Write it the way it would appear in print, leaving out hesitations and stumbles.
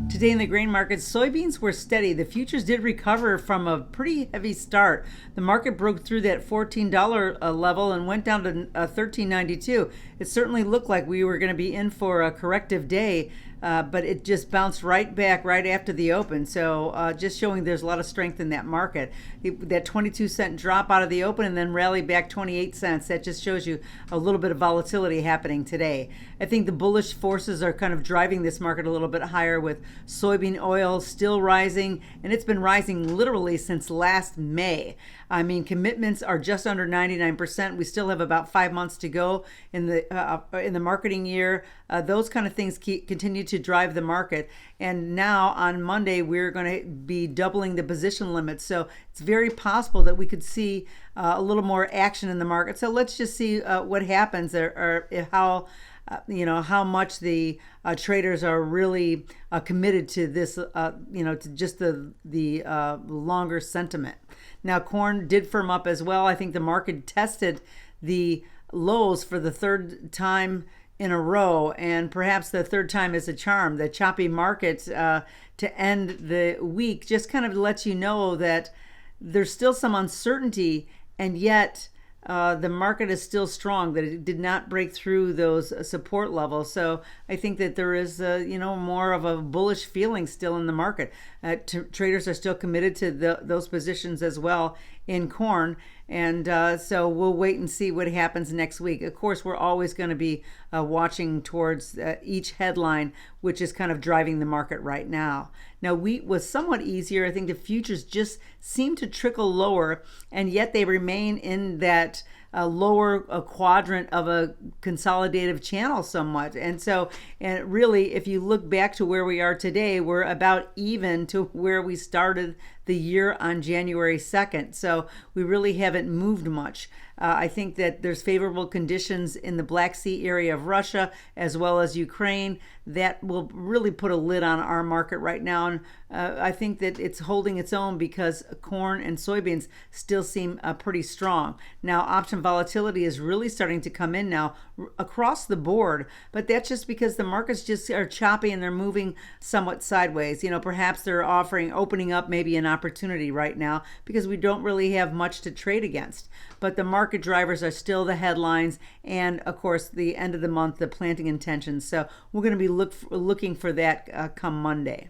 Today in the grain markets, soybeans were steady. The futures did recover from a pretty heavy start. The market broke through that $14 level and went down to $13.92. It certainly looked like we were going to be in for a corrective day, but it just bounced right back right after the open. So just showing there's a lot of strength in that market. That 22-cent drop out of the open and then rally back 28 cents. That just shows you a little bit of volatility happening today. I think the bullish forces are kind of driving this market a little bit higher, with soybean oil still rising, and it's been rising literally since last May. I mean, commitments are just under 99%. We still have about 5 months to go in the marketing year. Those kind of things continue to drive the market. And now on Monday, we're going to be doubling the position limit. So it's very possible that we could see a little more action in the market. So let's just see what happens, or how how much the traders are really committed to this, to just the longer sentiment. Now, corn did firm up as well. I think the market tested the lows for the third time in a row, and perhaps the third time is a charm. The choppy market to end the week just kind of lets you know that there's still some uncertainty, and yet the market is still strong, that it did not break through those support levels. So I think that there is more of a bullish feeling still in the market. Traders are still committed to those positions as well in corn, and so we'll wait and see what happens next week. Of course, we're always going to be watching towards each headline, which is kind of driving the market right now. Now, wheat was somewhat easier. I think the futures just seem to trickle lower, and yet they remain in that lower quadrant of a consolidative channel somewhat. And really, if you look back to where we are today, we're about even to where we started the year on January 2nd. So we really haven't moved much. I think that there's favorable conditions in the Black Sea area of Russia as well as Ukraine that will really put a lid on our market right now. And I think that it's holding its own because corn and soybeans still seem pretty strong. Now, option volatility is really starting to come in now across the board, but that's just because the markets just are choppy and they're moving somewhat sideways. Perhaps they're opening up maybe an opportunity right now because we don't really have much to trade against. But the market drivers are still the headlines, and of course the end of the month, the planting intentions. So we're going to be looking for that come Monday.